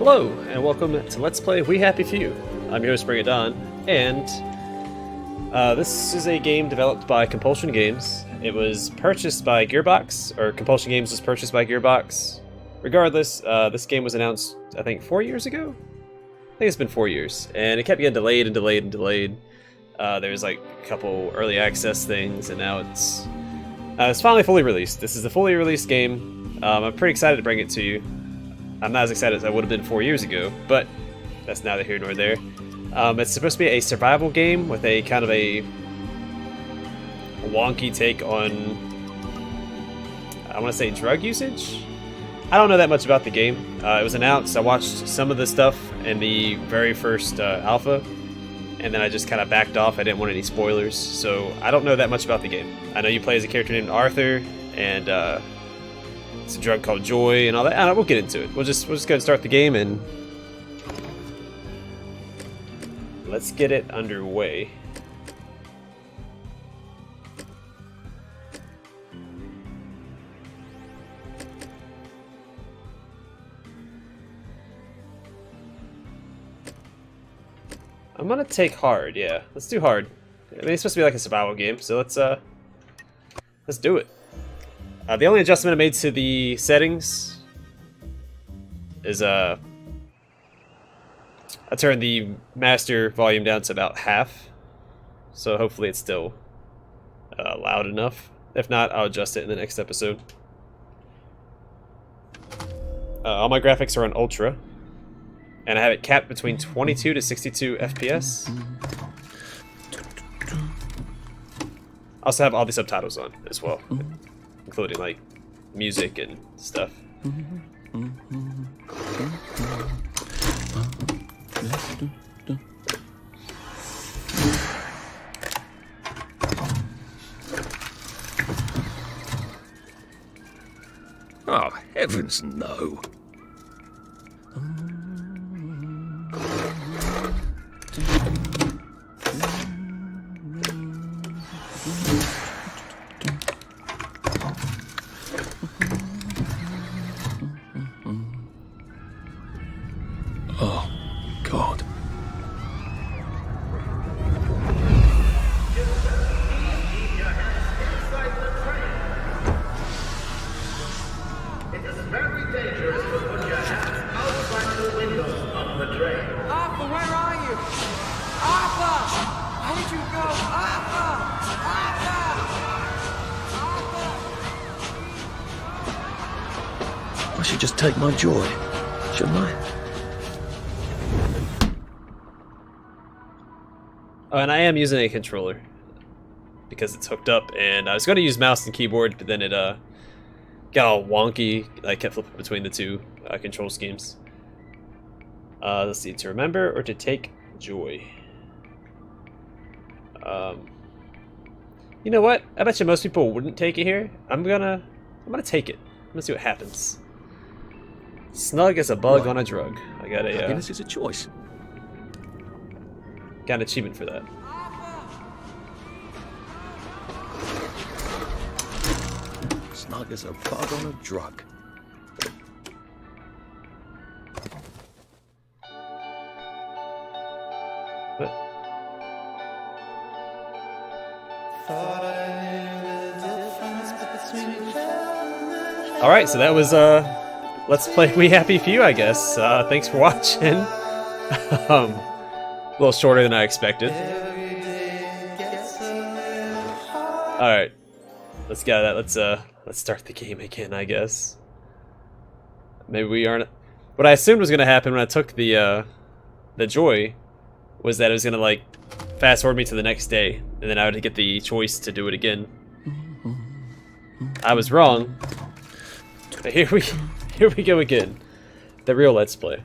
Hello, and welcome to Let's Play We Happy Few. I'm your host, BringItDon, and this is a game developed by Compulsion Games. It was purchased by Gearbox, or Compulsion Games was purchased by Gearbox. Regardless, this game was announced, I think, 4 years ago? I think it's been 4 years, and it kept getting delayed and delayed and delayed. There's like a couple early access things, and now it's finally fully released. This is the fully released game. I'm pretty excited to bring it to you. I'm not as excited as I would have been 4 years ago, but that's neither here nor there. It's supposed to be a survival game with a kind of a wonky take on, I want to say, drug usage? I don't know that much about the game. It was announced, I watched some of the stuff in the very first alpha, and then I just kind of backed off. I didn't want any spoilers, so I don't know that much about the game. I know you play as a character named Arthur, and it's a drug called Joy and all that. I don't know, we'll get into it. We'll just go and start the game and let's get it underway. I'm gonna take hard, yeah. Let's do hard. I mean, it's supposed to be like a survival game, so let's do it. The only adjustment I made to the settings is I turned the master volume down to about half, so hopefully it's still loud enough. If not, I'll adjust it in the next episode. All my graphics are on ultra, and I have it capped between 22 to 62 FPS. I also have all the subtitles on as well, including like music and stuff. Oh, heavens no. Oh, God. It is very dangerous to put your hands outside the windows of the train. Arthur, where are you? Arthur! Where did you go? Arthur! Arthur! I should just take my joy, shouldn't I? Oh, and I am using a controller because it's hooked up, and I was going to use mouse and keyboard, but then it got all wonky. I kept flipping between the two control schemes. Let's see, to remember or to take joy. You know what? I bet you most people wouldn't take it here. I'm gonna take it. I'm gonna see what happens. Snug as a bug on a drug. I got a Happiness is a choice. got an achievement for that. Snug as a bug on a drug. What? All right, so that was Let's Play We Happy Few, I guess. Thanks for watching. A little shorter than I expected. All right, let's get that. Let's start the game again, I guess. Maybe we aren't. What I assumed was gonna happen when I took the joy was that it was gonna like fast forward me to the next day, and then I would get the choice to do it again. I was wrong. But here we go again. The real Let's Play.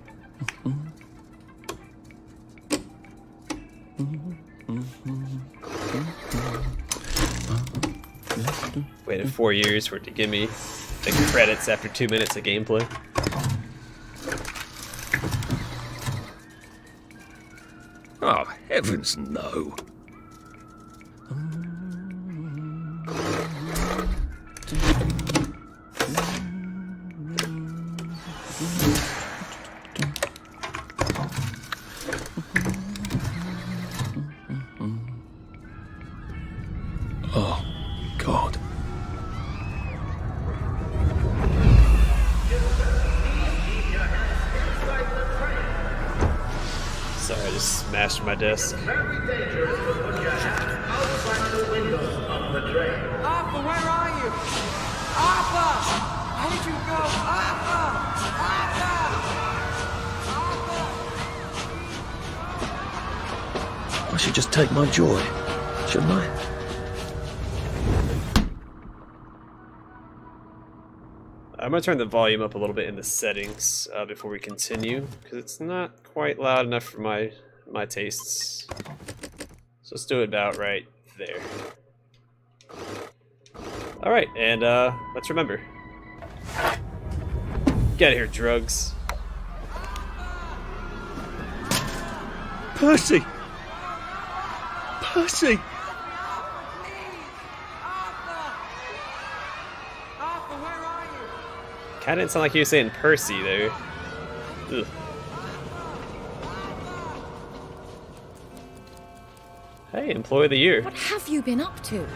Waited 4 years for it to give me the credits after 2 minutes of gameplay. Oh, heavens no. smashed my desk. It's very dangerous to put your hat outside the windows of the train. Arthur, where are you? Arthur! Where did you go? Arthur! Arthur! I should just take my joy, shouldn't I? I'm going to turn the volume up a little bit in the settings before we continue, because it's not quite loud enough for my tastes. So let's do it about right there. Alright, and let's remember. Get out of here, drugs. Percy! Percy! Arthur, where are you? Kinda didn't sound like you were saying Percy there. Ugh. Hey, Employee of the Year. What have you been up to?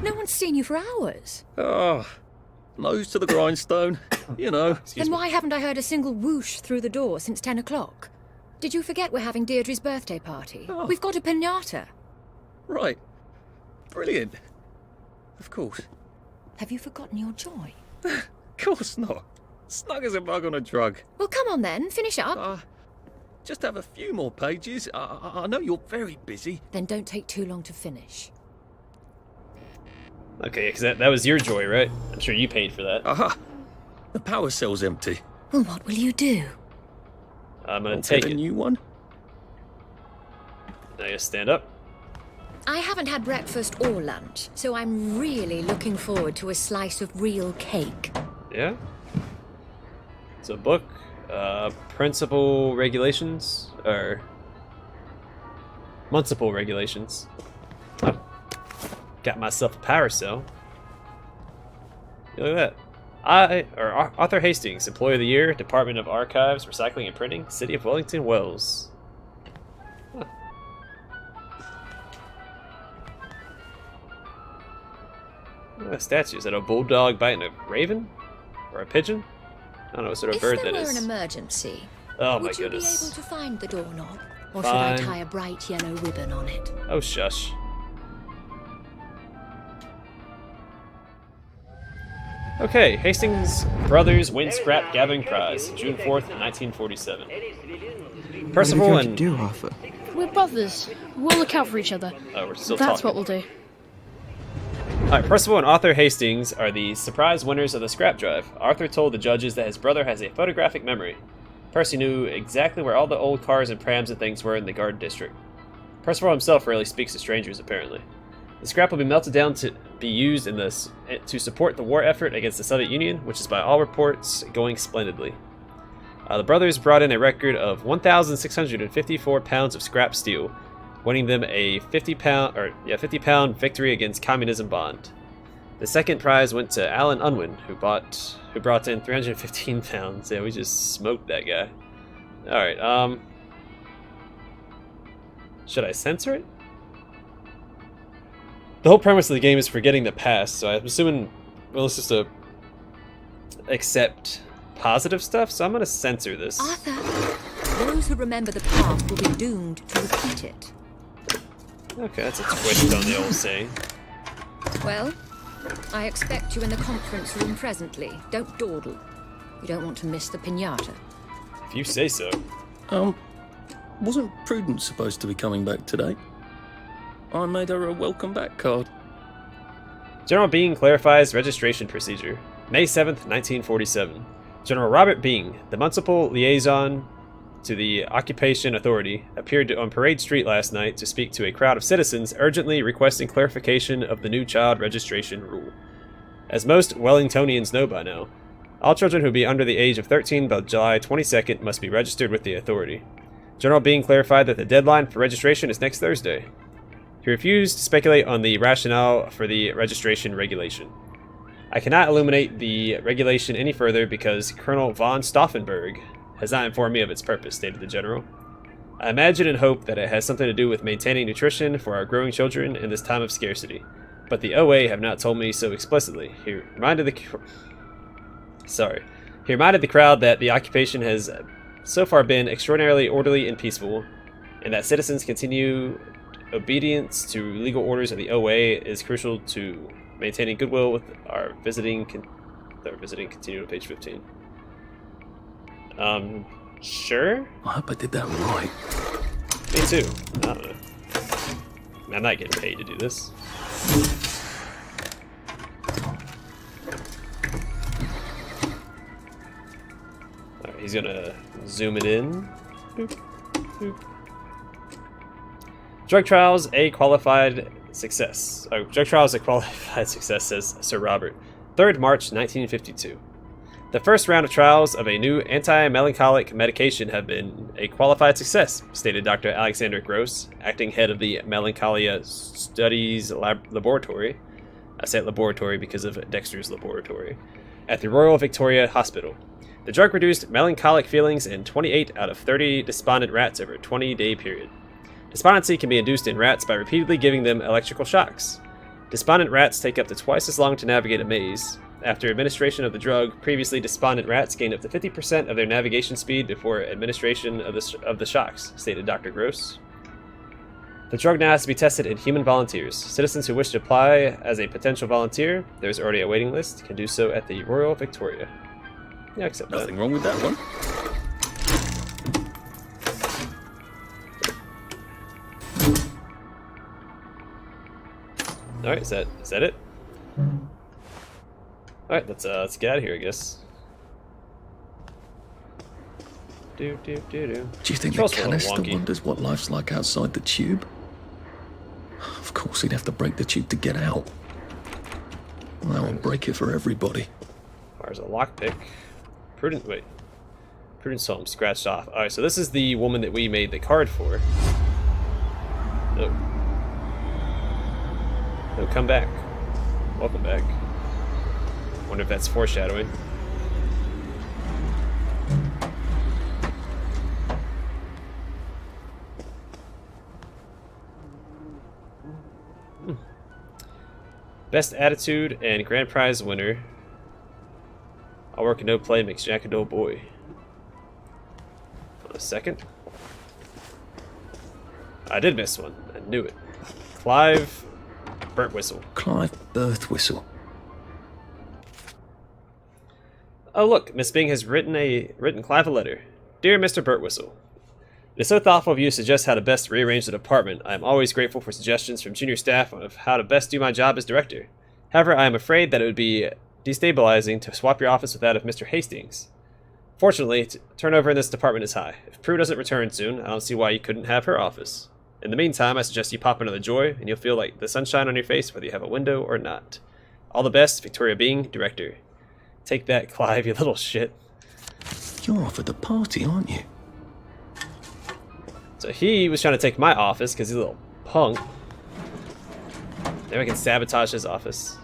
No one's seen you for hours. Oh, nose to the grindstone, you know. Excuse Then me. why haven't I heard a single whoosh through the door since 10 o'clock? Did you forget we're having Deirdre's birthday party? Oh. We've got a piñata. Right. Brilliant. Of course. Have you forgotten your joy? Of course not. Snug as a bug on a drug. Well, come on then, finish up. Just have a few more pages. I know you're very busy. Then don't take too long to finish. Okay, because that was your joy, right? I'm sure you paid for that. Aha! The power cell's empty. Well, what will you do? I'm gonna I'll take get a it. new one. Now you stand up. I haven't had breakfast or lunch, so I'm really looking forward to a slice of real cake. Yeah. It's a book. Principal regulations or municipal regulations. Oh. Got myself a power cell. Look at that. Arthur Hastings, Employee of the Year, Department of Archives, Recycling and Printing, City of Wellington, Wells. Huh. Look at that statue. Is that a bulldog biting a raven? Or a pigeon? I don't know what sort of bird that If there is. were an emergency, Oh my would you goodness. be able to find the doorknob? Or Fine. should I tie a bright yellow ribbon on it? Oh, shush. Okay, Hastings Brothers win scrap gathering prize, June 4th, 1947. Percival What are you going and... to do, Arthur? We're brothers. We'll look out for each other. Oh, we're still That's talking. what we'll do. Alright, Percival and Arthur Hastings are the surprise winners of the scrap drive. Arthur told the judges that his brother has a photographic memory. Percy knew exactly where all the old cars and prams and things were in the Garden District. Percival himself rarely speaks to strangers, apparently. The scrap will be melted down to be used in this to support the war effort against the Soviet Union, which is by all reports going splendidly. The brothers brought in a record of 1,654 pounds of scrap steel, winning them a 50-pound victory against communism bond. The second prize went to Alan Unwin, who brought in 315 pounds. Yeah, we just smoked that guy. All right. Should I censor it? The whole premise of the game is forgetting the past, so I'm assuming we're supposed to accept positive stuff, so I'm going to censor this. Arthur, those who remember the past will be doomed to repeat it. Okay, that's a twist on the old saying. Well, I expect you in the conference room presently. Don't dawdle. You don't want to miss the piñata. If you say so. Wasn't Prudence supposed to be coming back today? I made her a welcome back card. General Byng clarifies registration procedure. May 7th, 1947. General Robert Byng, the municipal liaison to the Occupation Authority, appeared on Parade Street last night to speak to a crowd of citizens urgently requesting clarification of the new child registration rule. As most Wellingtonians know by now, all children who be under the age of 13 by July 22nd must be registered with the authority. General Byng clarified that the deadline for registration is next Thursday. He refused to speculate on the rationale for the registration regulation. I cannot illuminate the regulation any further because Colonel von Stauffenberg has not informed me of its purpose, stated the general. I imagine and hope that it has something to do with maintaining nutrition for our growing children in this time of scarcity, but the OA have not told me so explicitly. He reminded the crowd that the occupation has so far been extraordinarily orderly and peaceful, and that citizens continue obedience to legal orders of the OA is crucial to maintaining goodwill with our visiting. Continue to page 15. Sure. I hope I did that right. Me too. I don't know. I'm not getting paid to do this. Alright, he's gonna zoom it in. Boop, boop. Drug trials, a qualified success. Oh, drug trials, a qualified success, says Sir Robert. 3rd March 1952. The first round of trials of a new anti-melancholic medication have been a qualified success, stated Dr. Alexander Gross, acting head of the Melancholia Studies Laboratory. I say laboratory because of Dexter's laboratory. At the Royal Victoria Hospital. The drug reduced melancholic feelings in 28 out of 30 despondent rats over a 20-day period. Despondency can be induced in rats by repeatedly giving them electrical shocks. Despondent rats take up to twice as long to navigate a maze. After administration of the drug, previously despondent rats gained up to 50% of their navigation speed before administration of the shocks, stated Dr. Gross. The drug now has to be tested in human volunteers. Citizens who wish to apply as a potential volunteer, there is already a waiting list, can do so at the Royal Victoria. Yeah, accept that. Nothing wrong with that one. Alright, is that it? Alright, let's get out of here, I guess. Do you think Controls the are a little canister wonky. wonders what life's like outside the tube? Of course he'd have to break the tube to get out. Well, that would break it for everybody. There's a lockpick. Prudence home scratched off. Alright, so this is the woman that we made the card for. Oh. No, come back. Welcome back. Wonder if that's foreshadowing. Best attitude and grand prize winner. All work and no play makes Jack a dull boy. Hold on a second. I did miss one. I knew it. Clive Burnt Whistle. Clive Birth Whistle. Oh look, Miss Bing has written Clive a letter. Dear Mr. Burtwhistle, it is so thoughtful of you to suggest how to best rearrange the department. I am always grateful for suggestions from junior staff of how to best do my job as director. However, I am afraid that it would be destabilizing to swap your office with that of Mr. Hastings. Fortunately, turnover in this department is high. If Prue doesn't return soon, I don't see why you couldn't have her office. In the meantime, I suggest you pop into the Joy, and you'll feel like the sunshine on your face whether you have a window or not. All the best, Victoria Bing, Director. Take that, Clive, you little shit. You're off at the party, aren't you? So he was trying to take my office because he's a little punk. Now we can sabotage his office.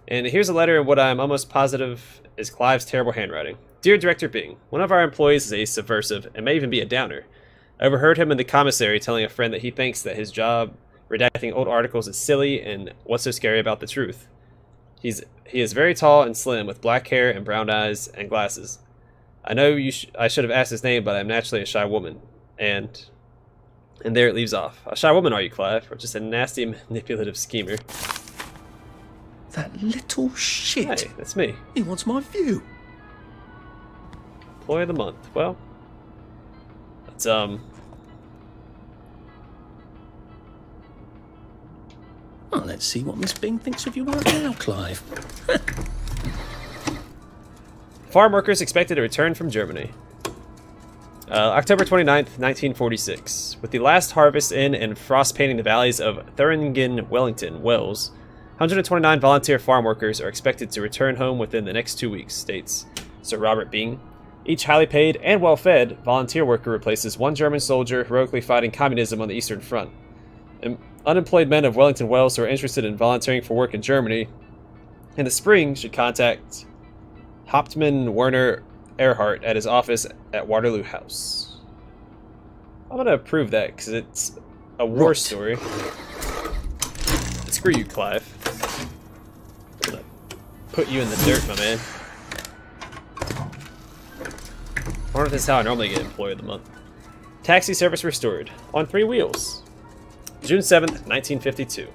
And here's a letter in what I'm almost positive is Clive's terrible handwriting. Dear Director Bing, one of our employees is a subversive and may even be a downer. I overheard him in the commissary telling a friend that he thinks that his job redacting old articles is silly and what's so scary about the truth. He is very tall and slim with black hair and brown eyes and glasses. I know I should have asked his name, but I'm naturally a shy woman. And there it leaves off. A shy woman are you, Clive? Or just a nasty manipulative schemer? That little shit. Hey, that's me. He wants my view. Employee of the month. Well, let's Well, let's see what Miss Bing thinks of you right now, Clive. Farm workers expected to return from Germany. October 29th, 1946. With the last harvest in and frost painting the valleys of Thuringen, Wellington, Wales, 129 volunteer farm workers are expected to return home within the next 2 weeks, states Sir Robert Bing. Each highly paid and well-fed volunteer worker replaces one German soldier heroically fighting communism on the Eastern Front. Unemployed men of Wellington, Wales who are interested in volunteering for work in Germany in the spring should contact Hauptmann Werner Erhardt at his office at Waterloo House. I'm going to approve that because it's a war story. Screw you, Clive. I'm going to put you in the dirt, my man. I wonder if this is how I normally get Employee of the Month. Taxi service restored. On 3 wheels. June 7th, 1952.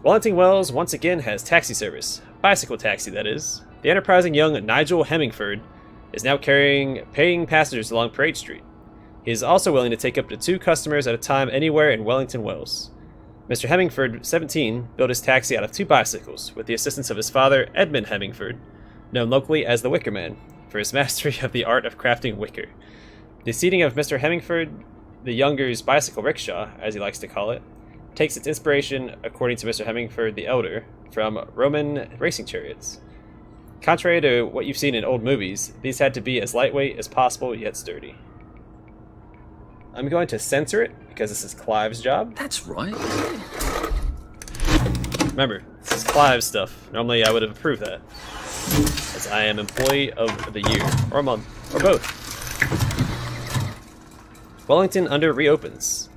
Wellington Wells once again has taxi service. Bicycle taxi, that is. The enterprising young Nigel Hemmingford is now paying passengers along Parade Street. He is also willing to take up to 2 customers at a time anywhere in Wellington Wells. Mr. Hemmingford, 17, built his taxi out of 2 bicycles with the assistance of his father, Edmund Hemmingford, known locally as the Wicker Man, for his mastery of the art of crafting wicker. The seating of Mr. Hemmingford the Younger's bicycle rickshaw, as he likes to call it, takes its inspiration, according to Mr. Hemmingford the Elder, from Roman racing chariots. Contrary to what you've seen in old movies, these had to be as lightweight as possible, yet sturdy. I'm going to censor it, because this is Clive's job. That's right. Remember, this is Clive's stuff. Normally I would have approved that, as I am Employee of the Year, or month, or both. Wellington Under reopens.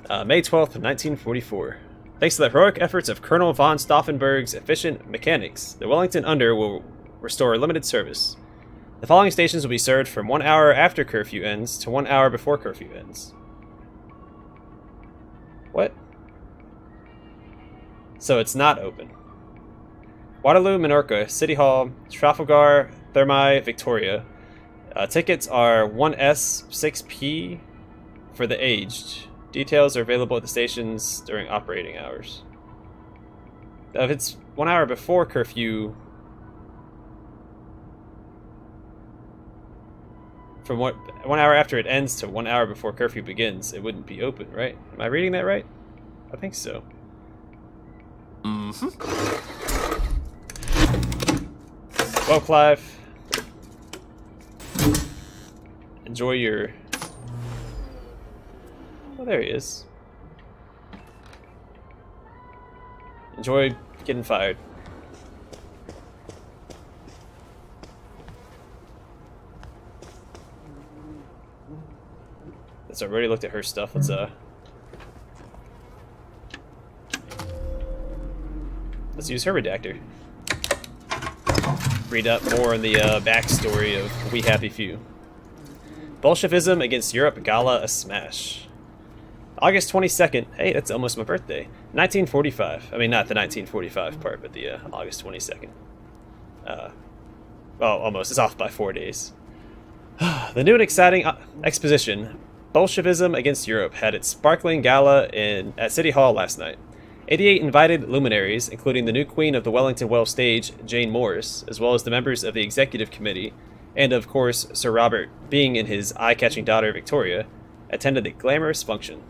May 12th, 1944. Thanks to the heroic efforts of Colonel von Stauffenberg's efficient mechanics, the Wellington Under will restore limited service. The following stations will be served from 1 hour after curfew ends to 1 hour before curfew ends. What? So it's not open. Waterloo, Minorca, City Hall, Trafalgar, Thermae, Victoria. Tickets are 1S, 6P for the aged. Details are available at the stations during operating hours. If it's 1 hour before curfew, from 1 hour after it ends to 1 hour before curfew begins, it wouldn't be open, right? Am I reading that right? I think so. Well, Clive, enjoy your... Oh, there he is. Enjoy getting fired. So I've already looked at her stuff. Let's use her redactor. Read up more on the backstory of We Happy Few. Bolshevism against Europe Gala a smash. August 22nd. Hey, that's almost my birthday. 1945. I mean, not the 1945 part, but the August 22nd. Well, almost. It's off by 4 days. The new and exciting exposition, Bolshevism against Europe, had its sparkling gala at City Hall last night. 88 invited luminaries, including the new queen of the Wellington Wells stage, Jane Morris, as well as the members of the executive committee, and of course Sir Robert, being in his eye-catching daughter Victoria, attended the glamorous function.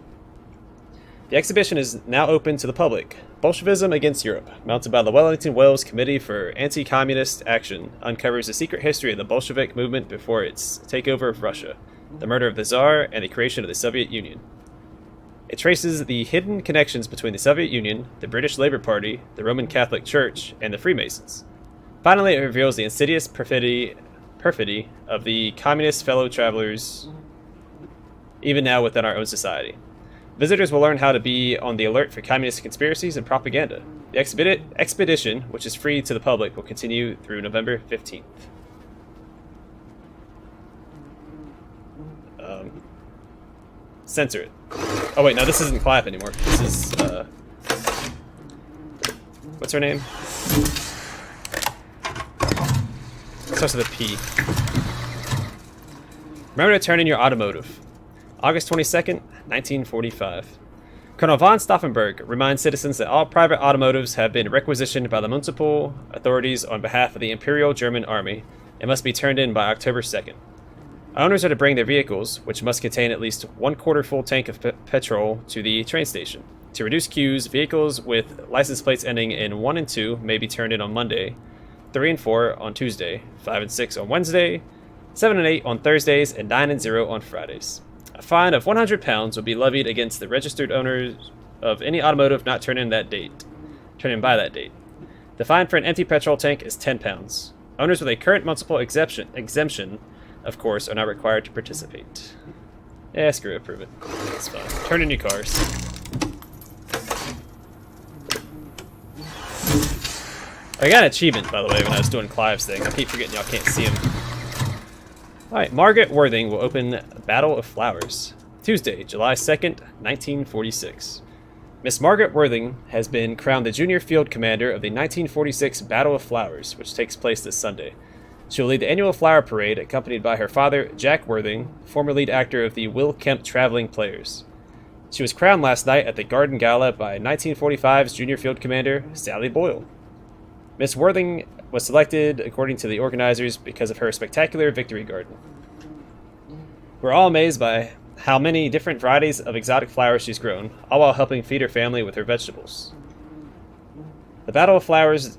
The exhibition is now open to the public. Bolshevism against Europe, mounted by the Wellington Wells Committee for Anti-Communist Action, uncovers the secret history of the Bolshevik movement before its takeover of Russia, the murder of the Tsar, and the creation of the Soviet Union. It traces the hidden connections between the Soviet Union, the British Labour Party, the Roman Catholic Church, and the Freemasons. Finally, it reveals the insidious perfidy of the communist fellow travelers, even now within our own society. Visitors will learn how to be on the alert for communist conspiracies and propaganda. The expedition, which is free to the public, will continue through November 15th. Censor it. Oh wait, no, this isn't Clive anymore. This is, what's her name? Starts with a P. Remember to turn in your automotive. August 22nd, 1945. Colonel von Stauffenberg reminds citizens that all private automotives have been requisitioned by the municipal authorities on behalf of the Imperial German Army and must be turned in by October 2nd. Owners are to bring their vehicles, which must contain at least 1/4 full tank of petrol, to the train station. To reduce queues, vehicles with license plates ending in 1 and 2 may be turned in on Monday, 3 and 4 on Tuesday, 5 and 6 on Wednesday, 7 and 8 on Thursdays, and 9 and 0 on Fridays. A fine of £100 will be levied against the registered owners of any automotive not turned in by that date. The fine for an empty petrol tank is £10. Owners with a current municipal exemption, of course, are not required to participate. Yeah, screw it, approve it. It's fine. Turn in your cars. I got an achievement, by the way, when I was doing Clive's thing. I keep forgetting y'all can't see him. Alright, Margaret Worthing will open Battle of Flowers. Tuesday, July 2nd, 1946. Miss Margaret Worthing has been crowned the Junior Field Commander of the 1946 Battle of Flowers, which takes place this Sunday. She will lead the annual flower parade, accompanied by her father, Jack Worthing, former lead actor of the Will Kemp Traveling Players. She was crowned last night at the Garden Gala by 1945's Junior Field Commander, Sally Boyle. Miss Worthing was selected, according to the organizers, because of her spectacular victory garden. We're all amazed by how many different varieties of exotic flowers she's grown, all while helping feed her family with her vegetables. The Battle of Flowers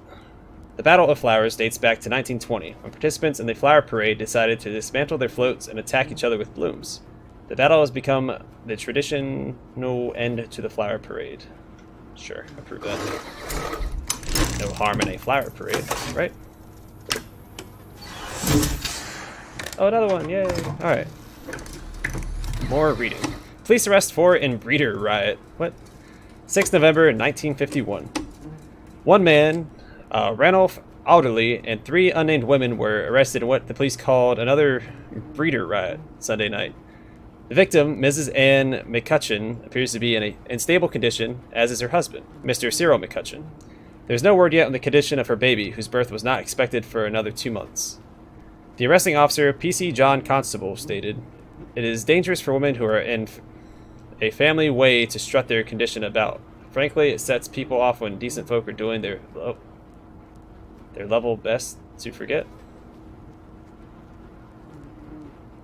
dates back to 1920, when participants in the flower parade decided to dismantle their floats and attack each other with blooms. The battle has become the traditional end to the flower parade. Sure, approve that. No harm in a flower parade, right? Oh, another one, yay! Alright. More reading. Police arrest 4 in breeder riot. What? 6 November 1951. One man, Ranulph Alderley, and 3 unnamed women were arrested in what the police called another breeder riot Sunday night. The victim, Mrs. Anne McCutcheon, appears to be in an unstable condition, as is her husband, Mr. Cyril McCutcheon. There's no word yet on the condition of her baby, whose birth was not expected for another 2 months. The arresting officer, PC John Constable, stated, "It is dangerous for women who are in a family way to strut their condition about. Frankly, it sets people off when decent folk are doing their level best to forget."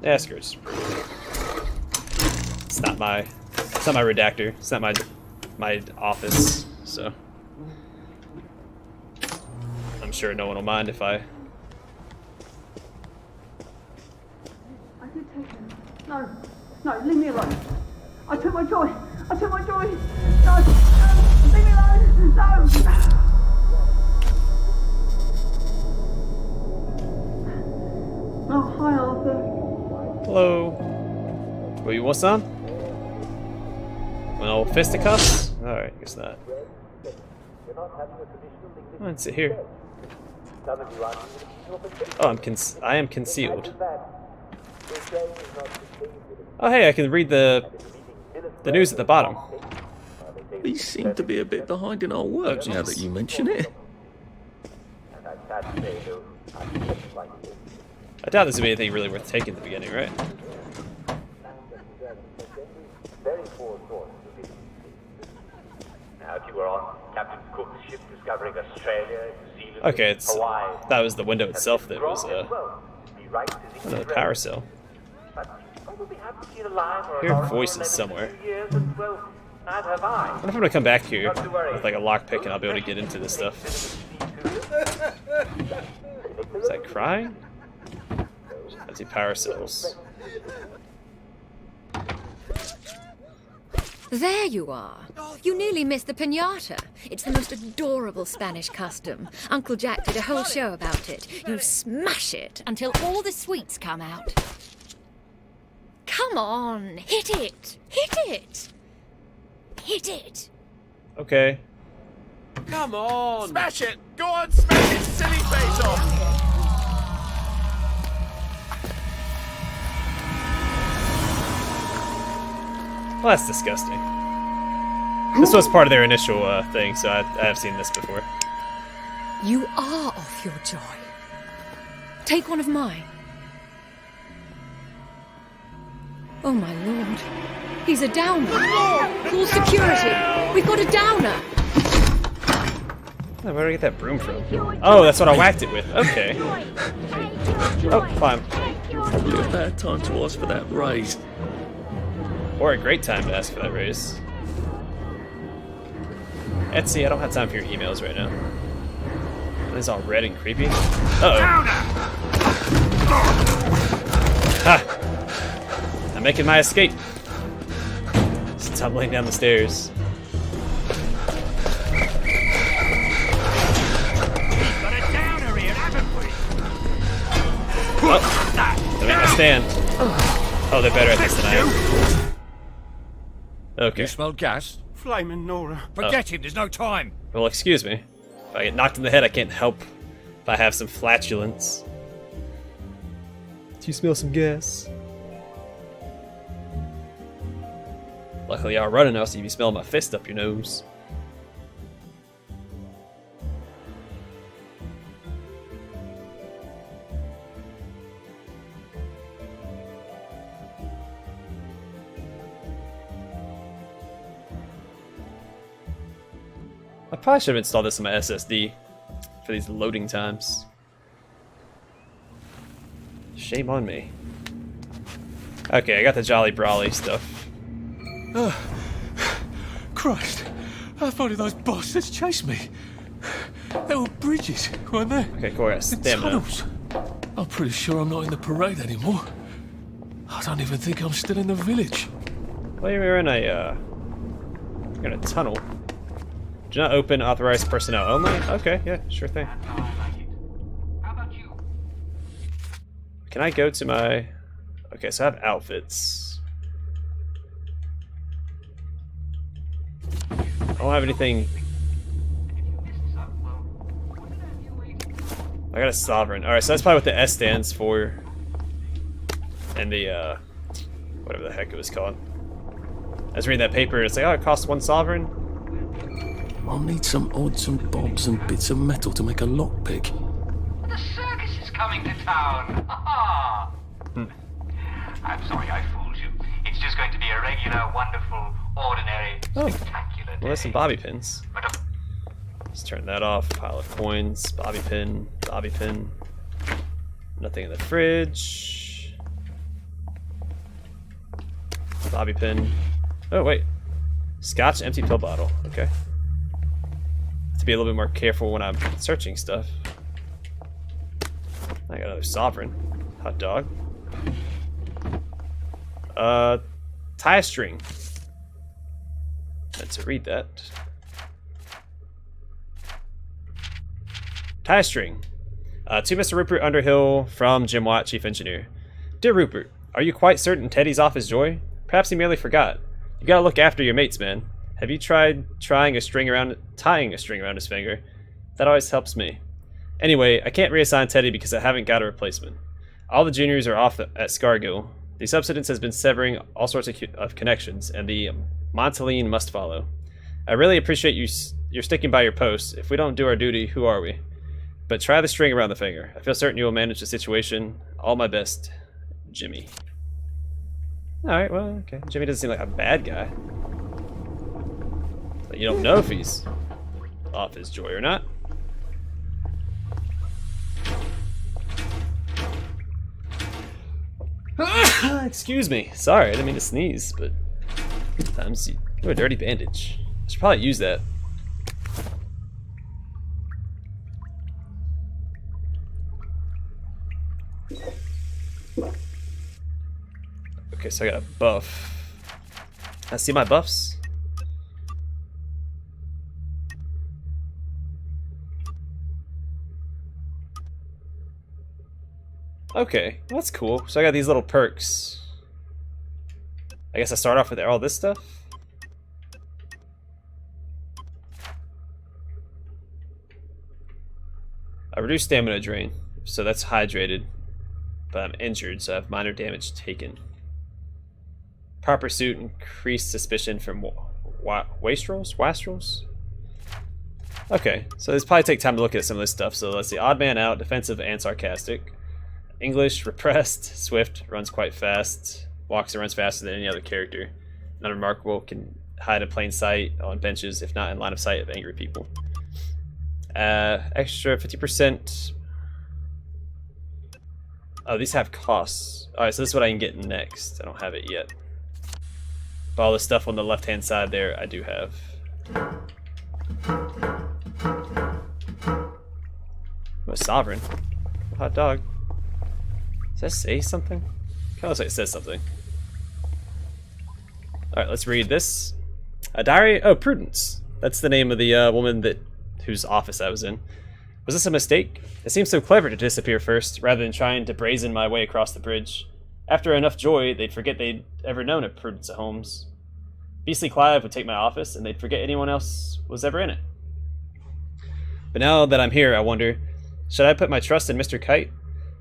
Ask her. It's not my redactor. It's not my office, so I'm sure no one will mind if I. I did take him. No, leave me alone. I took my joy. No, leave me alone. No. Oh, hi, Arthur. Hello. What, you want some? An old fisticuffs? Alright, guess not. Come on, sit here. Oh, I am concealed. Oh, hey, I can read the news at the bottom. We seem to be a bit behind in our work now that you mention it. I doubt this would be anything really worth taking at the beginning, right? Now, if you were on Captain Cook's ship discovering Australia, New Zealand, Okay, Hawaii, that was the window itself that was another power cell. I hear voices somewhere. I wonder if I'm gonna come back here with like a lockpick and I'll be able to get into this stuff. Is that crying? Empty power cells. There you are. You nearly missed the piñata. It's the most adorable Spanish custom. Uncle Jack did a whole show about it. You smash it until all the sweets come out. Come on, hit it! Hit it! Hit it! Okay. Come on! Smash it! Go on, smash it, silly face off! Well, that's disgusting. This was part of their initial thing, so I have seen this before. You are off your joy. Take one of mine. Oh my lord. He's a downer. Call security. We've got a downer. Oh, where did I get that broom from? Oh, that's what I whacked it with. Okay. Oh, fine. Probably a bad time to ask for that raise. Or a great time to ask for that raise. Etsy, I don't have time for your emails right now. It's all red and creepy. Uh-oh. Ha! I'm making my escape. Just tumbling down the stairs. Oh, they make my stand. Oh, they're better at this than I am. Okay. You smell gas? Flaming Nora. Forget him, there's no time. Well, excuse me. If I get knocked in the head, I can't help if I have some flatulence. you smell some gas? Luckily y'all running now, so you be smelling my fist up your nose. I probably should have installed this on my SSD for these loading times. Shame on me. Okay, I got the Jolly Brawly stuff. Christ, I thought those bastards chased me. They were bridges, weren't they? Okay, cool, I got stamina. Tunnels. I'm pretty sure I'm not in the parade anymore. I don't even think I'm still in the village. Well, you're in a tunnel. Do not open authorized personnel only? Okay, yeah, sure thing. How about you? Can I go to my... Okay, so I have outfits. I don't have anything... I got a sovereign. Alright, so that's probably what the S stands for. And the, whatever the heck it was called. I was reading that paper, and it's like, oh, it costs 1 sovereign. I'll need some odds and bobs and bits of metal to make a lockpick. The circus is coming to town. I'm sorry I fooled you. It's just going to be a regular, wonderful, ordinary, spectacular day. Well, there's some bobby pins. But Let's turn that off. Pile of coins. Bobby pin. Bobby pin. Nothing in the fridge. Bobby pin. Oh, wait. Scotch empty pill bottle. Okay. Have to be a little bit more careful when I'm searching stuff. I got another sovereign. Hot dog. Tie string. Meant to read that. Tie string. To Mr. Rupert Underhill from Jim Watt, Chief Engineer. Dear Rupert, are you quite certain Teddy's off his joy? Perhaps he merely forgot. You gotta look after your mates, man. Have you tried tying a string around his finger? That always helps me. Anyway, I can't reassign Teddy because I haven't got a replacement. All the juniors are off at Scargill. The subsidence has been severing all sorts of connections, and the Montaline must follow. I really appreciate you're sticking by your post. If we don't do our duty, who are we? But try the string around the finger. I feel certain you will manage the situation. All my best, Jimmy. Alright, well, okay. Jimmy doesn't seem like a bad guy. But you don't know if he's off his joy or not. Excuse me. Sorry, I didn't mean to sneeze, but sometimes you... Ooh, a dirty bandage. I should probably use that. Okay, so I got a buff. I see my buffs. Okay, that's cool. So I got these little perks. I guess I start off with all this stuff. I reduce stamina drain, so that's hydrated. But I'm injured, so I have minor damage taken. Proper pursuit, increased suspicion from wastrels? Okay, so this probably take time to look at some of this stuff. So let's see, odd man out, defensive and sarcastic. English, repressed, swift, runs quite fast, walks and runs faster than any other character. Not remarkable, can hide in plain sight on benches, if not in line of sight of angry people. Extra 50%. Oh, these have costs. Alright, so this is what I can get next. I don't have it yet. But all the stuff on the left-hand side there, I do have. Oh, a sovereign. Hot dog. Does that say something? Kind of looks like it says something. Alright, let's read this. A diary. Oh, Prudence. That's the name of the woman whose office I was in. Was this a mistake? It seemed so clever to disappear first, rather than trying to brazen my way across the bridge. After enough joy, they'd forget they'd ever known a Prudence at Holmes. Beastly Clive would take my office, and they'd forget anyone else was ever in it. But now that I'm here, I wonder, should I put my trust in Mr. Kite?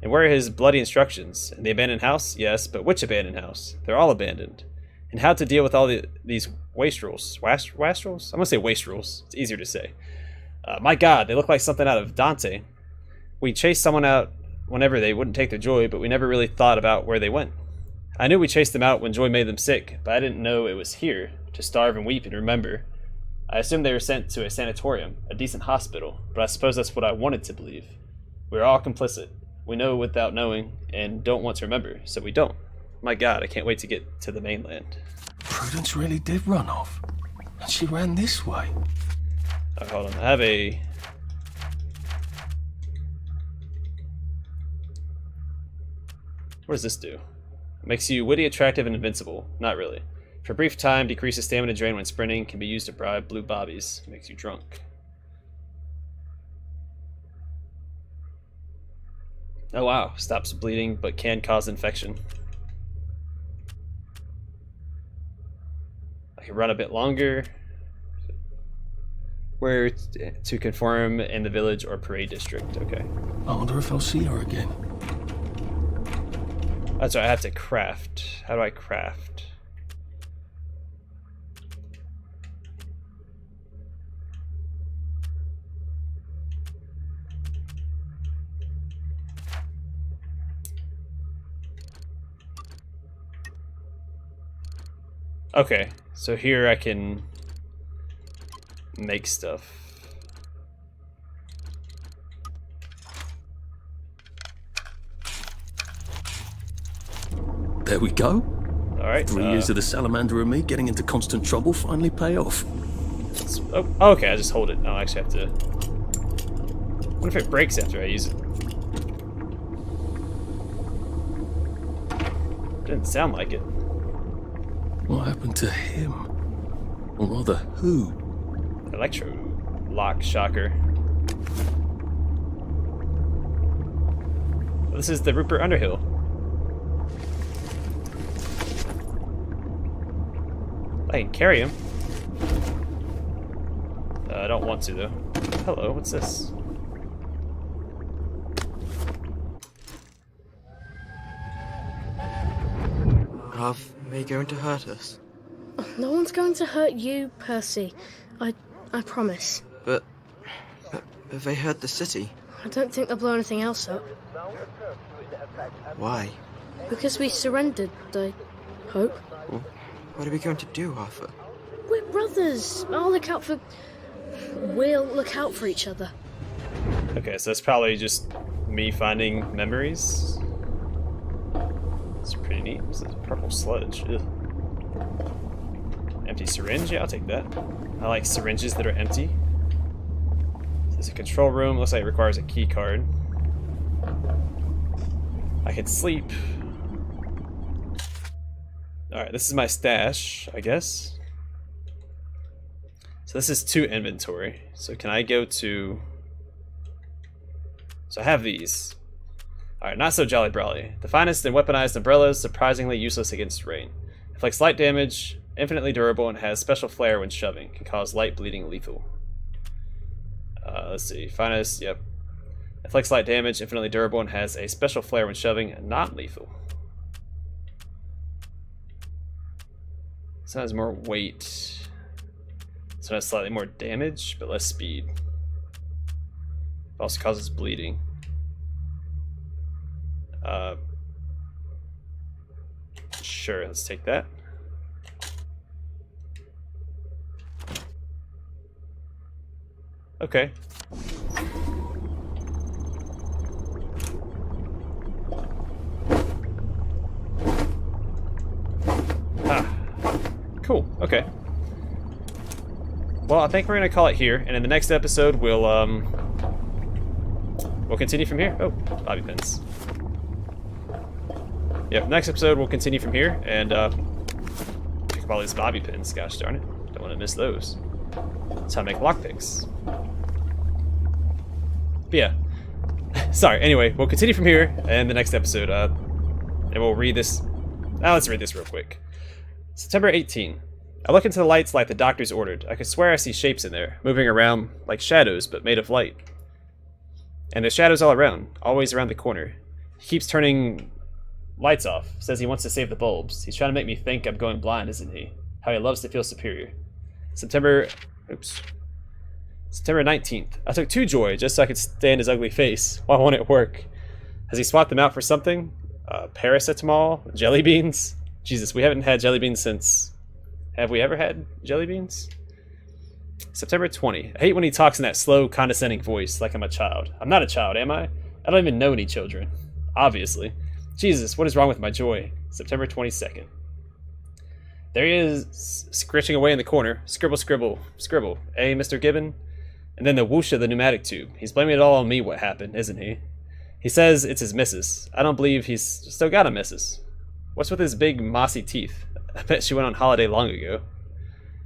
And where are his bloody instructions? In the abandoned house? Yes, but which abandoned house? They're all abandoned. And how to deal with all these wastrels? Wastrels? I'm gonna say wastrels. It's easier to say. My god, they look like something out of Dante. We chased someone out whenever they wouldn't take their joy, but we never really thought about where they went. I knew we chased them out when joy made them sick, but I didn't know it was here, to starve and weep and remember. I assumed they were sent to a sanatorium, a decent hospital, but I suppose that's what I wanted to believe. We're all complicit. We know without knowing, and don't want to remember, so we don't. My god, I can't wait to get to the mainland. Prudence really did run off. And she ran this way. Oh, hold on, I have a... What does this do? Makes you witty, attractive, and invincible. Not really. For a brief time, decreases stamina drain when sprinting, can be used to bribe blue bobbies. Makes you drunk. Oh wow, stops bleeding, but can cause infection. I can run a bit longer. Where to conform in the village or parade district, okay. I wonder if I'll see her again. That's right, I have to craft. How do I craft? Okay, so here I can make stuff. There we go. Alright. 3 years of the salamander and me getting into constant trouble finally pay off. Oh, okay, I just hold it. No, I actually have to... What if it breaks after I use it? Didn't sound like it. What happened to him? Or rather, who? Electro lock shocker. This is the Rupert Underhill. I can carry him. I don't want to though. Hello, what's this? Are they going to hurt us? No one's going to hurt you, Percy. I promise. But have they hurt the city? I don't think they'll blow anything else up. Why? Because we surrendered, I hope. Well, what are we going to do, Arthur? We're brothers. We'll look out for each other. Okay, so that's probably just me finding memories. It's pretty neat. This is purple sludge. Ugh. Empty syringe? Yeah, I'll take that. I like syringes that are empty. There's a control room. Looks like it requires a key card. I can sleep. Alright, this is my stash, I guess. So this is to inventory. So can I go to... So I have these. Alright, not so jolly brawly. The finest and weaponized umbrellas, surprisingly useless against rain. Inflicts light damage, infinitely durable, and has special flair when shoving. Can cause light bleeding lethal. Let's see. Finest, yep. Inflicts light damage, infinitely durable, and has a special flair when shoving, not lethal. So it has more weight. So it has slightly more damage, but less speed. It also causes bleeding. Sure, let's take that. Okay. Cool, okay. Well, I think we're gonna call it here, and in the next episode we'll continue from here. Oh, bobby pins. Yep, next episode we'll continue from here and pick up all these bobby pins. Gosh darn it, don't want to miss those. That's how to make lockpicks. But yeah, sorry. Anyway, we'll continue from here in the next episode, and we'll read this. Let's read this real quick. September 18. I look into the lights like the doctors ordered. I could swear I see shapes in there, moving around like shadows, but made of light. And there's shadows all around, always around the corner. He keeps turning lights off. Says he wants to save the bulbs. He's trying to make me think I'm going blind, isn't he? How he loves to feel superior. September 19th. I took 2 Joy just so I could stand his ugly face. Why won't it work? Has he swapped them out for something? Paracetamol? Jelly beans? Jesus, we haven't had jelly beans since... Have we ever had jelly beans? September 20. I hate when he talks in that slow, condescending voice like I'm a child. I'm not a child, am I? I don't even know any children. Obviously. Jesus, what is wrong with my Joy? September 22nd. There he is, scritching away in the corner. Scribble, scribble, scribble. Eh, Mr. Gibbon? And then the whoosh of the pneumatic tube. He's blaming it all on me what happened, isn't he? He says it's his missus. I don't believe he's still got a missus. What's with his big mossy teeth? I bet she went on holiday long ago.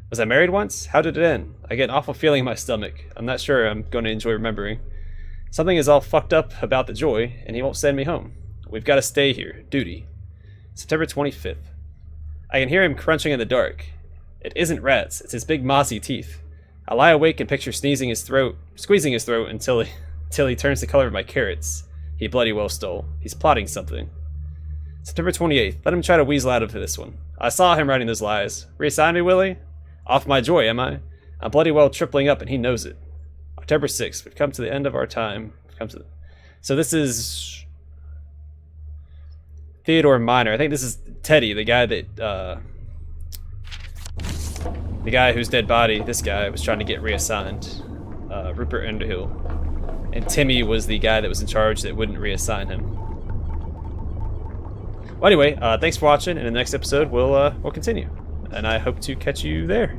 Was I married once? How did it end? I get an awful feeling in my stomach. I'm not sure I'm going to enjoy remembering. Something is all fucked up about the Joy, and he won't send me home. We've got to stay here. Duty. September 25th. I can hear him crunching in the dark. It isn't rats. It's his big mossy teeth. I lie awake and picture squeezing his throat until he turns the color of my carrots. He bloody well stole. He's plotting something. September 28th. Let him try to weasel out of this one. I saw him writing those lies. Reassign me, Willie? Off my Joy, am I? I'm bloody well tripling up and he knows it. October 6th. We've come to the end of our time. So this is... Theodore Minor. I think this is Teddy, the guy that... the guy whose dead body, this guy, was trying to get reassigned. Rupert Underhill. And Timmy was the guy that was in charge that wouldn't reassign him. Well, anyway, thanks for watching. In the next episode, we'll continue. And I hope to catch you there.